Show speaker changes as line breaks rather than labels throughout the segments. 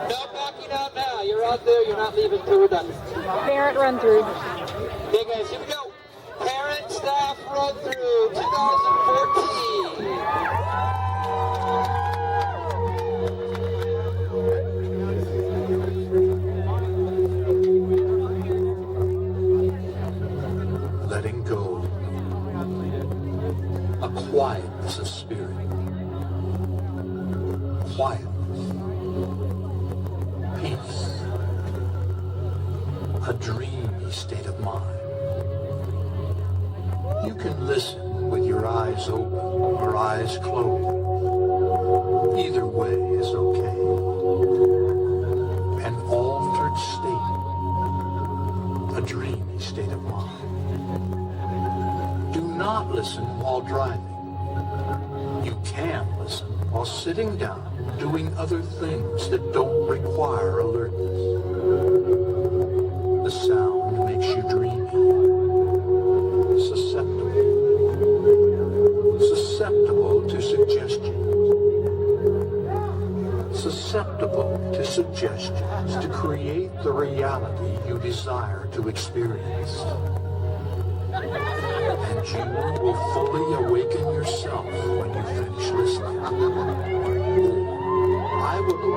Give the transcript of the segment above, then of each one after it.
No backing out now. You're out there. You're not leaving till we're done.
Parent run through.
Okay, guys, here we go. Parent staff run through 2014.
Letting go. A quietness of spirit. Quietness. Peace. A dreamy state of mind. You can listen with your eyes open or eyes closed. Either way is okay. An altered state. A dreamy state of mind. Do not listen while driving. You can listen while sitting down, doing other things that don't require alertness. The sound makes you dreamy, susceptible to suggestions to create the reality you desire to experience. And you will fully awaken yourself when you finish listening. I will awaken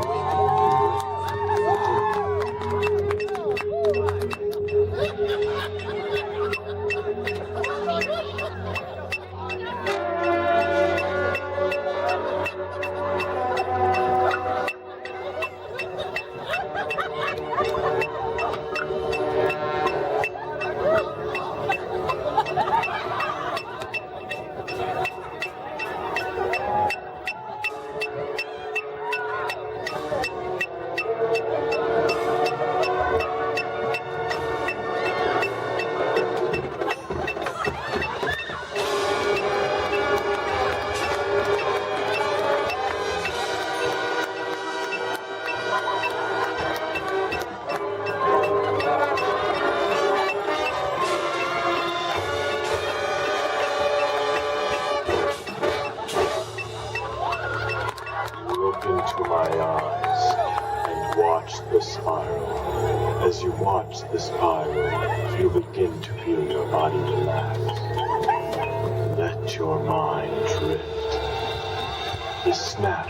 into my eyes and watch the spiral. As you watch the spiral, you begin to feel your body relax. Let your mind drift. This snap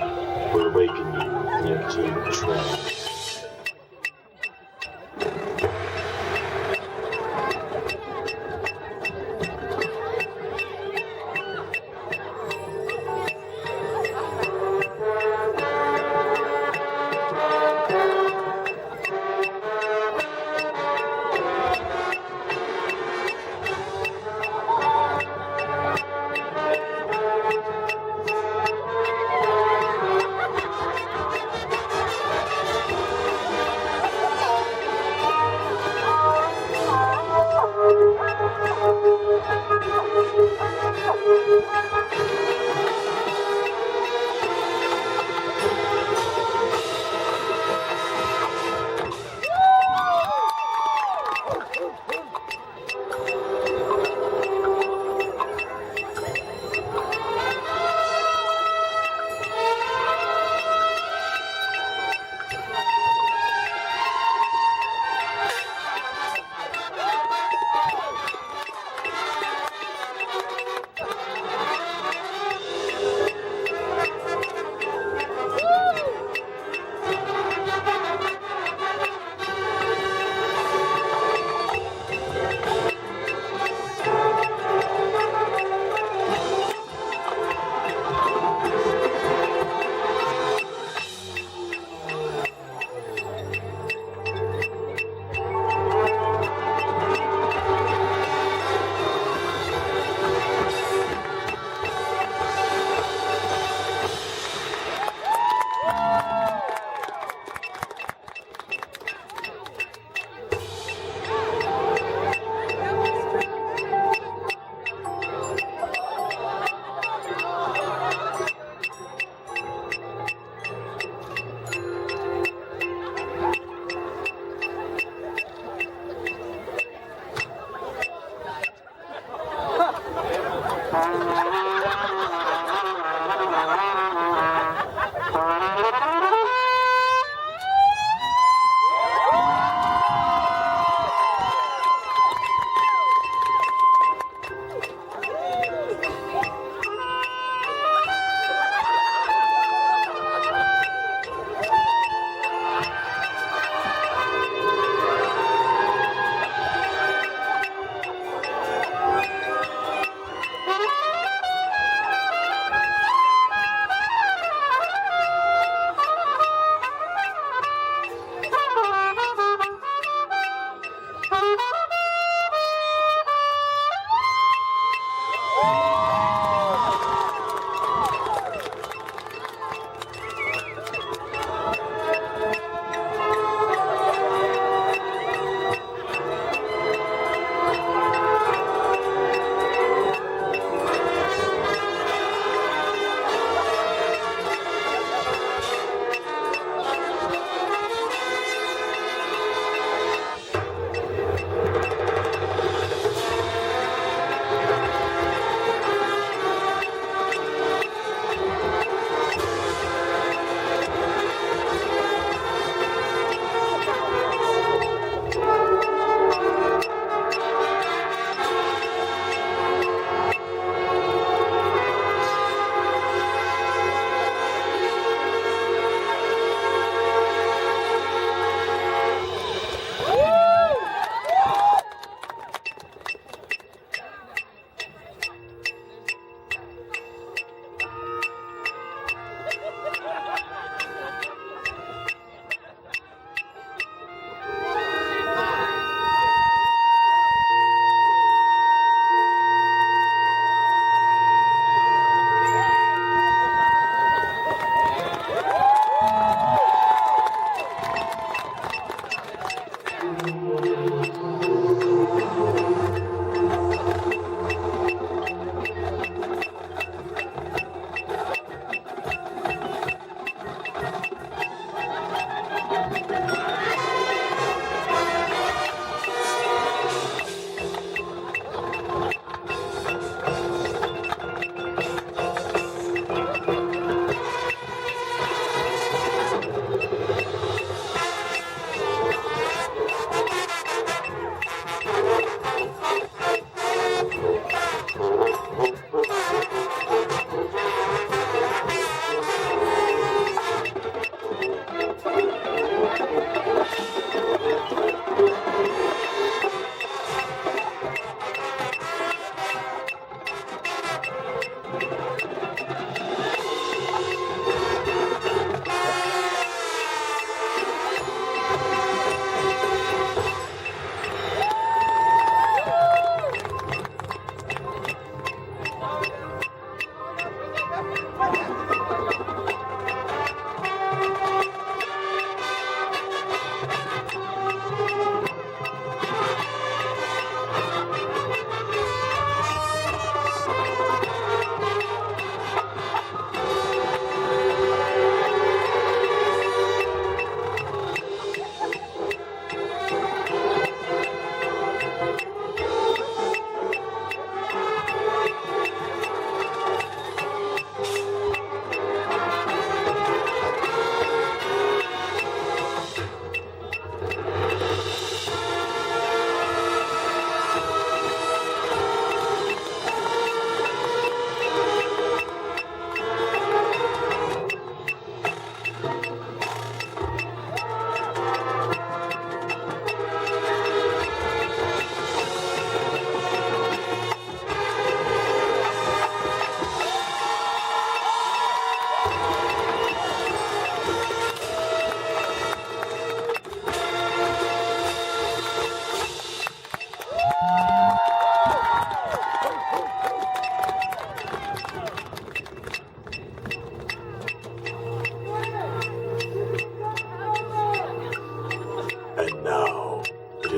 will awaken you in your deep trance.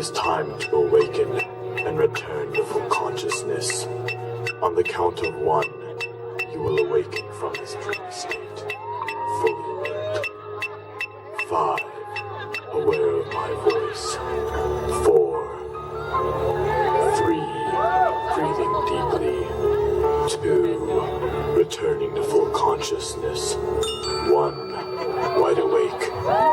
is time to awaken and return to full consciousness. On the count of 1, you will awaken from this dream state, fully alert. 5, aware of my voice. 4, 3, breathing deeply. 2, returning to full consciousness. 1, wide awake.